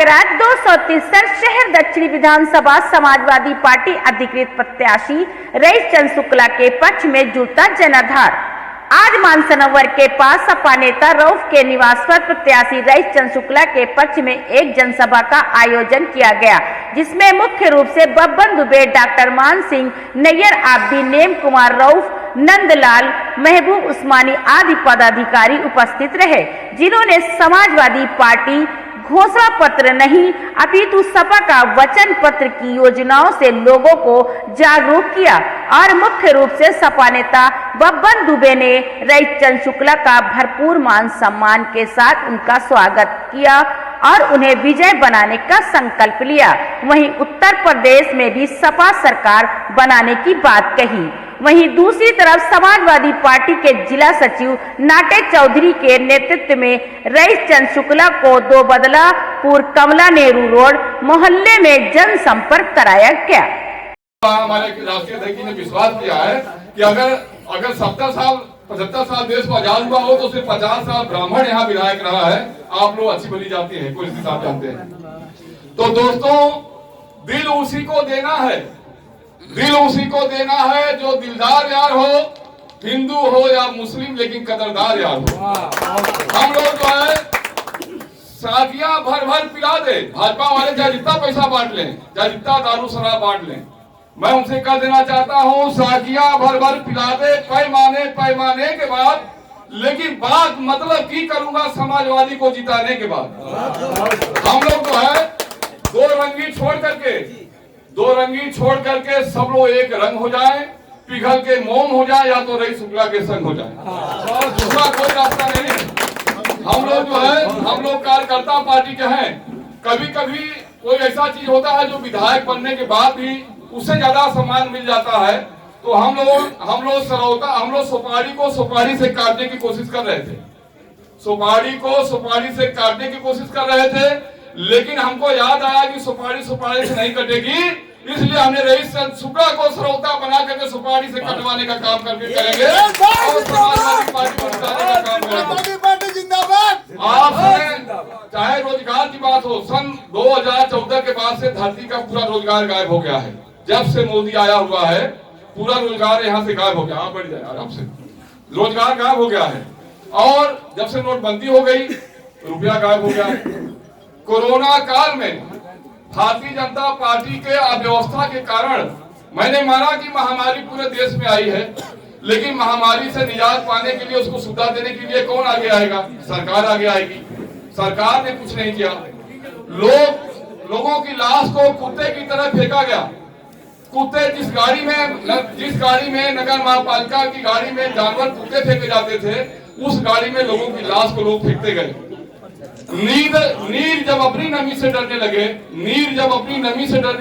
प्रयागराज 263 शहर दक्षिणी विधानसभा समाजवादी पार्टी अधिकृत प्रत्याशी रईस चंद शुक्ला के पक्ष में जुटा जनाधार। आज मानसरोवर के पास सपा नेता रऊफ के निवास पर प्रत्याशी रईस चंद शुक्ला के पक्ष में एक जनसभा का आयोजन किया गया, जिसमें मुख्य रूप से बब्बन दुबे, डॉक्टर मान सिंह नैयर, आबदी, नेम कुमार रऊफ, नंदलाल, महबूब उस्मानी आदि पदाधिकारी उपस्थित रहे, जिन्होंने समाजवादी पार्टी घोषणा पत्र नहीं अपितु सपा का वचन पत्र की योजनाओं से लोगों को जागरूक किया और मुख्य रूप से सपा नेता बब्बन दुबे ने रईस चंद शुक्ला का भरपूर मान सम्मान के साथ उनका स्वागत किया और उन्हें विजय बनाने का संकल्प लिया। वहीं उत्तर प्रदेश में भी सपा सरकार बनाने की बात कही। वहीं दूसरी तरफ समाजवादी पार्टी के जिला सचिव नाटे चौधरी के नेतृत्व में रईस चंद शुक्ला को दो बदलापुर कमला नेहरू रोड मोहल्ले में जनसंपर्क कराया गया। हमारे राष्ट्रीय अध्यक्ष ने विश्वास किया है कि अगर 75 साल देश को आजाद हुआ हो तो सिर्फ 50 साल ब्राह्मण यहाँ विधायक रहा है। आप लोग अच्छी भली जाती हैं, कोई हिसाब जानते हैं। तो दोस्तों, दिल उसी को देना है, दिल उसी को देना है जो दिलदार यार हो, हिंदू हो या मुस्लिम, लेकिन कदरदार यार हो। हम लोग जो है साथियां भर भर पिला दे, भाजपा वाले चाहे जितना पैसा बांट लें, चाहे जितना दारू शराब बांट लें, मैं उनसे कह देना चाहता हूं साथियां भर भर पिला दे पैमाने के बाद, लेकिन बात मतलब की करूंगा समाजवादी को जिताने के बाद। हम लोग जो है दो रंगी छोड़ करके सब लोग एक रंग हो जाए, पिघल के मोम हो जाए, या तो रईस शुक्ला के संग हो जाए। दूसरा कोई रास्ता नहीं। हम लोग जो है, हम लोग कार्यकर्ता पार्टी के हैं। कभी कभी कोई ऐसा चीज होता है जो विधायक बनने के बाद भी उससे ज्यादा सम्मान मिल जाता है, तो हम लोग सुपारी को सुपारी से काटने की कोशिश कर रहे थे, सुपारी को सुपारी से काटने की कोशिश कर रहे थे, लेकिन हमको याद आया कि सुपारी से नहीं कटेगी, इसलिए हमने रईस चंद शुक्ला को श्रोता बना करके सुपारी से कटवाने का काम करके करेंगे और समाजवादी पार्टी को जिताने का काम करेंगे। जिंदाबाद। आपने चाहे रोजगार की बात हो, सन 2014 के बाद से धरती का पूरा रोजगार गायब हो गया है। जब से मोदी आया हुआ है पूरा रोजगार यहाँ से गायब हो गया। बढ़ जाए आराम से, रोजगार गायब हो गया है। और जब से नोटबंदी हो गई, रुपया गायब हो गया है। कोरोना काल में भारतीय जनता पार्टी के अव्यवस्था के कारण मैंने माना कि महामारी पूरे देश में आई है, लेकिन महामारी से निजात पाने के लिए, उसको सुविधा देने के लिए कौन आगे आएगा? सरकार आगे आएगी। सरकार ने कुछ नहीं किया। लोगों की लाश को कुत्ते की तरह फेंका गया। कुत्ते जिस गाड़ी में नगर महापालिका की गाड़ी में जानवर कुत्ते फेंके जाते थे, उस गाड़ी में लोगों की लाश को लोग फेंकते गए। नीर जब अपनी नमी से डरने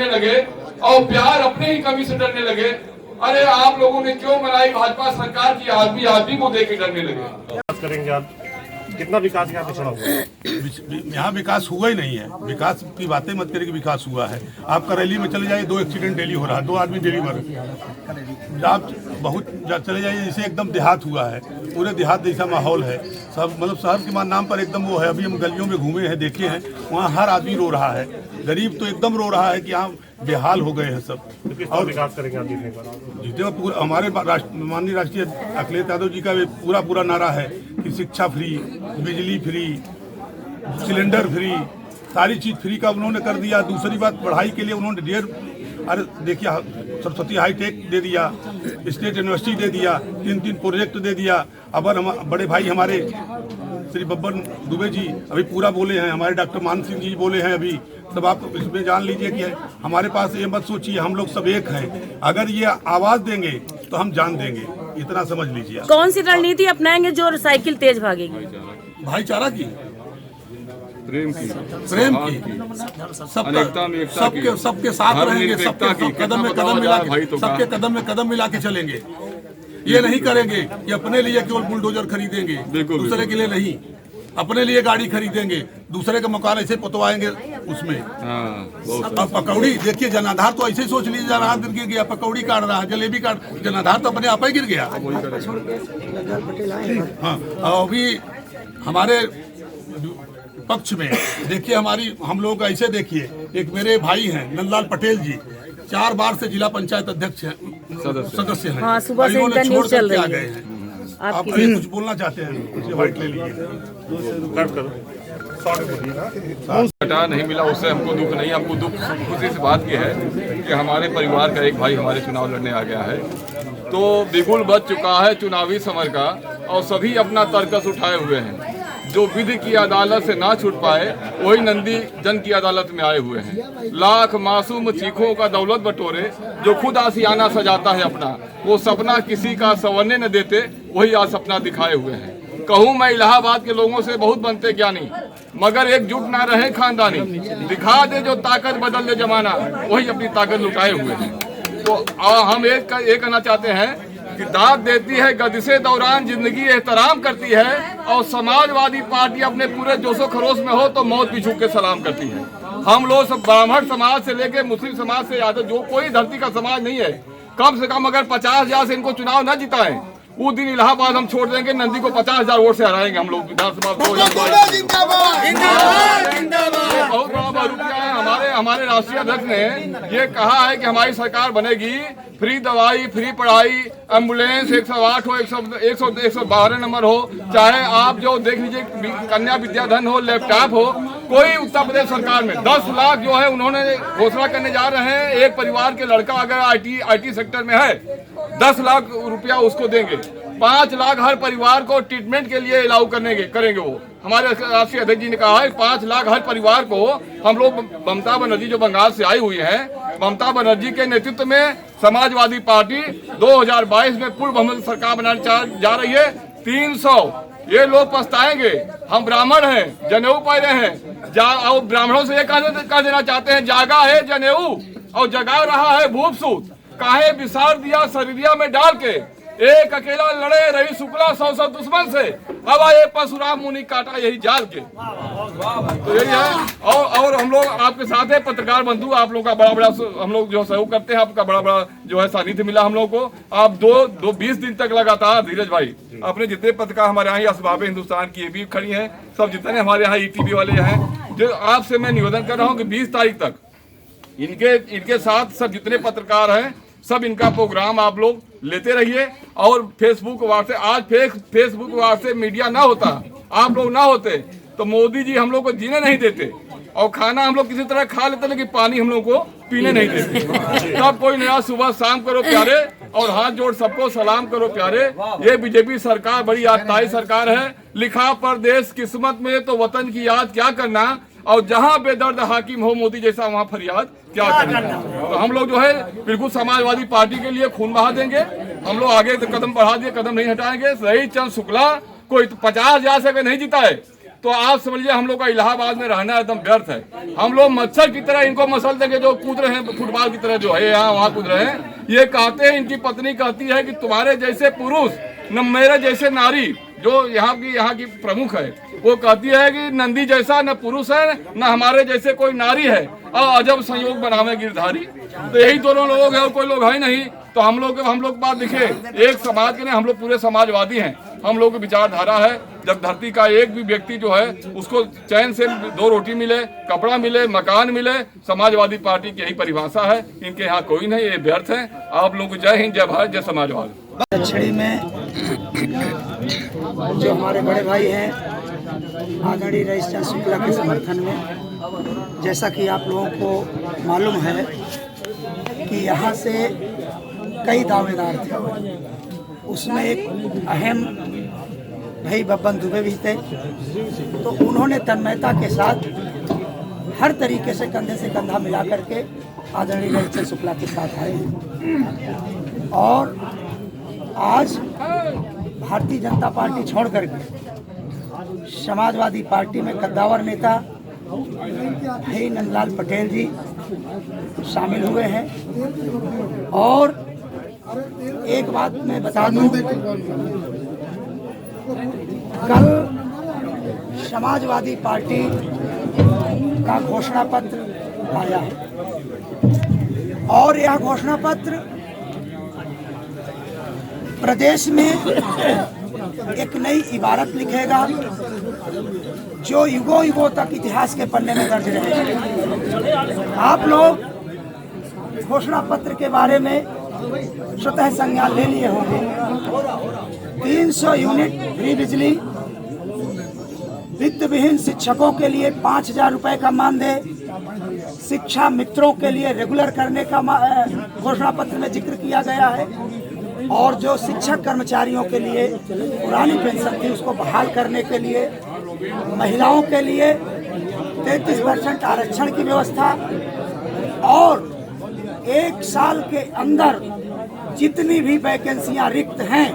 लगे और प्यार अपने ही कमी से डरने लगे, अरे आप लोगों ने क्यों बनाई भाजपा सरकार की? आदमी को देख के डरने लगे। करेंगे आप, कितना विकास यहाँ पे चला हुआ? यहाँ विकास हुआ ही नहीं है। विकास की बातें मत करिए कि विकास हुआ है। आप करेली में चले जाइए, 2 एक्सीडेंट डेली हो रहा है, 2 आदमी डेली मर। आप बहुत चले जाइए, जैसे एकदम देहात हुआ है, पूरे देहात जैसा माहौल है। सब मतलब शहर के नाम पर एकदम वो है। अभी हम गलियों में घूमे हैं, देखे हैं, वहाँ हर आदमी रो रहा है। गरीब तो एकदम रो रहा है कि यहाँ बेहाल हो गए हैं सब। और विकास करेंगे आप जीते पूरा। हमारे माननीय राष्ट्रीय अखिलेश यादव जी का पूरा नारा है कि शिक्षा फ्री, बिजली फ्री, सिलेंडर फ्री, सारी चीज फ्री का उन्होंने कर दिया। दूसरी बात, पढ़ाई के लिए उन्होंने अरे देखिए, सरस्वती हाईटेक दे दिया, स्टेट यूनिवर्सिटी दे दिया, 3 प्रोजेक्ट दे दिया। अब बड़े भाई हमारे श्री बब्बन दुबे जी अभी पूरा बोले हैं, हमारे डॉक्टर मान सिंह जी बोले हैं अभी। तब आप इसमें जान लीजिए कि हमारे पास ये मत सोचिए, हम लोग सब एक हैं। अगर ये आवाज देंगे तो हम जान देंगे, इतना समझ लीजिए। कौन सी रणनीति अपनाएंगे जो साइकिल तेज भागेगी? भाईचारा की, प्रेम की, सबके साथ रहेंगे, सबके कदम में कदम मिला के चलेंगे। ये नहीं करेंगे कि अपने लिए केवल बुलडोजर खरीदेंगे, दूसरे के लिए नहीं। अपने लिए गाड़ी खरीदेंगे, दूसरे का मकान ऐसे पुतवाएंगे उसमें। अब पकौड़ी देखिए, जनाधार तो ऐसे ही सोच लीजिए, जनाधार गिर गया, पकौड़ी काट रहा है, जलेबी काट, जनाधार तो अपने आप ही गिर गया। हाँ, अभी हमारे पक्ष में देखिए हम लोगों का ऐसे देखिए, एक मेरे भाई हैं नंदलाल पटेल जी, 4 बार से जिला पंचायत अध्यक्ष हैं, सदस्य हैं। हाँ, सुबह से इन्होंने इनका न्यूज़ छोड़ चल करके आ रही है। गए हैं। आप अभी कुछ बोलना चाहते हैं? व्हाइट ले लीजिए। हटा नहीं मिला उससे हमको दुख नहीं, हमको दुख खुशी इस बात की है कि हमारे परिवार का एक भाई हमारे चुनाव लड़ने आ गया है, तो बिगुल बच चुका है चुनावी समय का, और सभी अपना तर्कस उठाए हुए हैं। जो विधि की अदालत से ना छूट पाए वही नंदी जन की अदालत में आए हुए हैं। लाख मासूम चीखों का दौलत बटोरे जो खुद आशियाना सजाता है अपना, वो सपना किसी का संवरने न देते, वही आज सपना दिखाए हुए हैं। कहूँ मैं इलाहाबाद के लोगों से बहुत बनते ज्ञानी, मगर एकजुट ना रहे खानदानी, दिखा दे जो ताकत बदल दे जमाना, वही अपनी ताकत लुटाए हुए हैं। तो हम एक कहना चाहते हैं कि दाद देती है गदिशे दौरान जिंदगी एहतराम करती है, और समाजवादी पार्टी अपने पूरे जोशो खरोश में हो तो मौत भी झुक के सलाम करती है। हम लोग सब ब्राह्मण समाज से लेके मुस्लिम समाज से यादव जो कोई धरती का समाज नहीं है, कम से कम अगर 50,000 से इनको चुनाव न जिताएं, उस दिन इलाहाबाद हम छोड़ देंगे, नंदी को 50,000 वोट से हराएंगे हम लोग विधानसभा। बहुत बड़ा बहरूपिया है। हमारे राष्ट्रीय अध्यक्ष ने ये कहा है कि हमारी सरकार बनेगी, फ्री दवाई, फ्री पढ़ाई, एम्बुलेंस 108 हो, 112 नंबर हो, चाहे आप जो देख लीजिए कन्या विद्याधन हो, लैपटॉप हो, कोई उत्तर प्रदेश सरकार में 10 लाख जो है उन्होंने घोषणा करने जा रहे हैं। एक परिवार के लड़का अगर IT सेक्टर में है, 10 लाख रुपया उसको देंगे। 5 लाख हर परिवार को ट्रीटमेंट के लिए अलाउ करेंगे वो। हमारे राष्ट्रीय अध्यक्ष जी ने कहा है 5 लाख हर परिवार को। हम लोग ममता बनर्जी जो बंगाल से आई हुई है, ममता बनर्जी के नेतृत्व में समाजवादी पार्टी 2022 में पूर्व बहुमत सरकार बनाने जा रही है। 300 ये लोग पछताएंगे। हम ब्राह्मण हैं, जनेऊ पहने हैं, और ब्राह्मणों से ये कह देना चाहते हैं, जागा है जनेऊ और जगा रहा है भूप सूत, काहे विसार दिया शरीरिया में डाल के, एक अकेला लड़े रही शुक्ला 100 दुश्मन से, अब आए परशुराम मुनि काटा यही जाल के। तो यही है। और हम लोग आपके साथ है, पत्रकार बंधु, आप लोग का बड़ा हम लोग जो सहयोग करते हैं, आपका बड़ा जो है सानिध्य मिला हम लोग को। आप 20 दिन तक लगातार धीरज भाई अपने जितने पत्रकार हमारे यहाँ असबाब हिंदुस्तान की भी खड़ी हैं, सब जितने हमारे यहाँ ETV वाले हैं, जो आपसे मैं निवेदन कर रहा हूँ कि 20 तारीख तक इनके साथ सब जितने पत्रकार हैं, सब इनका प्रोग्राम आप लोग लेते रहिए। और फेसबुक व्हाट्सएप मीडिया ना होता, आप लोग ना होते, तो मोदी जी हम लोग को जीने नहीं देते, और खाना हम लोग किसी तरह खा लेते, लेकिन पानी हम लोग को पीने नहीं देते। तब कोई नया सुबह शाम करो प्यारे, और हाथ जोड़ सबको सलाम करो प्यारे। ये बीजेपी सरकार बड़ी याददाई सरकार है। लिखा परदेश किस्मत में तो वतन की याद क्या करना, और जहां बेदर्द हाकिम हो मोदी जैसा वहां फरियाद क्या करना। तो हम लोग जो है बिल्कुल समाजवादी पार्टी के लिए खून बहा देंगे। हम लोग आगे कदम बढ़ा दिए, कदम नहीं हटाएंगे। रही चंद शुक्ला कोई 50,000 से अगर नहीं जीता है, तो आप समझिए हम लोग का इलाहाबाद में रहना एकदम व्यर्थ है। हम लोग मच्छर की तरह इनको मसल देंगे, जो कूद रहे हैं फुटबॉल की तरह जो है यहाँ वहाँ कूद रहे हैं। ये कहते हैं, इनकी पत्नी कहती है कि तुम्हारे जैसे पुरुष न मेरे जैसे नारी, जो यहाँ की प्रमुख है, वो कहती है कि नंदी जैसा न पुरुष है न हमारे जैसे कोई नारी है, और अजब संयोग बनावे गिरधारी। तो यही दोनों लोग हैं, और कोई लोग है नहीं। तो हम लोग बात दिखे, एक समाज के नहीं, हम लोग पूरे समाजवादी हैं। हम लोग की विचारधारा है, जब धरती का एक भी व्यक्ति जो है उसको चैन से 2 रोटी मिले, कपड़ा मिले, मकान मिले, समाजवादी पार्टी की यही परिभाषा है। इनके यहाँ कोई नहीं, ये व्यर्थ है। आप लोग को जय हिंद, जय भारत, जय समाजवाद। दक्षिणी में जो हमारे बड़े भाई हैं आदरणीय रईस चंद शुक्ला के समर्थन में, जैसा कि आप लोगों को मालूम है कि यहाँ से कई दावेदार थे, उसमें एक अहम भाई बब्बन दुबे भी थे। तो उन्होंने तन्मयता के साथ हर तरीके से कंधे से कंधा मिला करके आदरणीय रईस चंद शुक्ला के साथ आए हैं। और आज भारतीय जनता पार्टी छोड़ करके समाजवादी पार्टी में कद्दावर नेता भाई नंदलाल पटेल जी शामिल हुए हैं। और एक बात मैं बता दूं, कल समाजवादी पार्टी का घोषणा पत्र आया है, और यह घोषणा पत्र प्रदेश में एक नई इबारत लिखेगा जो युगों युगों तक इतिहास के पन्ने में दर्ज रहेगा। आप लोग घोषणा पत्र के बारे में स्वतः संज्ञान ले लिए होंगे। 300 यूनिट फ्री बिजली, वित्त विहीन शिक्षकों के लिए 5,000 रुपए का मानदेय, शिक्षा मित्रों के लिए रेगुलर करने का घोषणा पत्र में जिक्र किया गया है, और जो शिक्षक कर्मचारियों के लिए पुरानी पेंशन थी उसको बहाल करने के लिए, महिलाओं के लिए 33% आरक्षण की व्यवस्था, और 1 साल के अंदर जितनी भी वैकेंसियां रिक्त हैं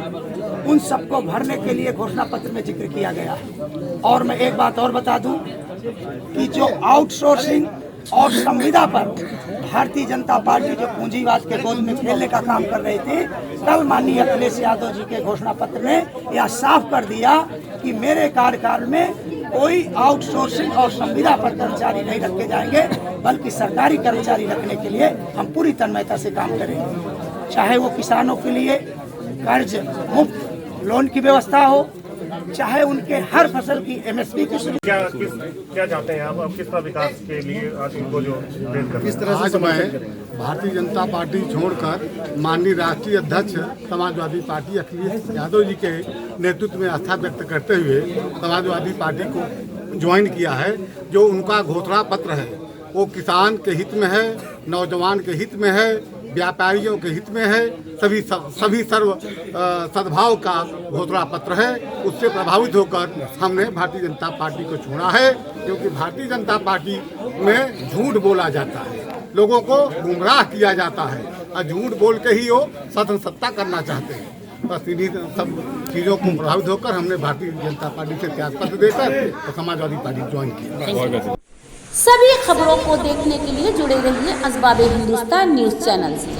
उन सबको भरने के लिए घोषणा पत्र में जिक्र किया गया है। और मैं एक बात और बता दूं कि जो आउटसोर्सिंग और संविदा पर भारतीय जनता पार्टी जो पूंजीवाद के गोद में खेलने का काम कर रही थी, कल माननीय अखिलेश यादव जी के घोषणा पत्र ने यह साफ कर दिया कि मेरे कार्यकाल में कोई आउटसोर्सिंग और संविदा पर कर्मचारी नहीं रखे जाएंगे, बल्कि सरकारी कर्मचारी रखने के लिए हम पूरी तन्मयता से काम करेंगे। चाहे वो किसानों के लिए कर्ज मुफ्त लोन की व्यवस्था हो, चाहे उनके हर फसल की MSP की सुविधा। क्या चाहते हैं आप किस तरह विकास के लिए आज इनको जो किस तरह से आज मैं भारतीय जनता पार्टी छोड़कर माननीय राष्ट्रीय अध्यक्ष समाजवादी पार्टी अखिलेश यादव जी के नेतृत्व में आस्था व्यक्त करते हुए समाजवादी पार्टी को ज्वाइन किया है। जो उनका घोषणा पत्र है वो किसान के हित में है, नौजवान के हित में है, व्यापारियों के हित में है, सभी सर्व सद्भाव का घोषणा पत्र है। उससे प्रभावित होकर हमने भारतीय जनता पार्टी को चुना है, क्योंकि भारतीय जनता पार्टी में झूठ बोला जाता है, लोगों को गुमराह किया जाता है, और झूठ बोल के ही वो शासन सत्ता करना चाहते हैं। बस इन्हीं सब चीज़ों को प्रभावित होकर हमने भारतीय जनता पार्टी से त्यागपत्र देकर तो समाजवादी पार्टी ज्वाइन की। सभी खबरों को देखने के लिए जुड़े रहिए अखबार हिंदुस्तान न्यूज चैनल से।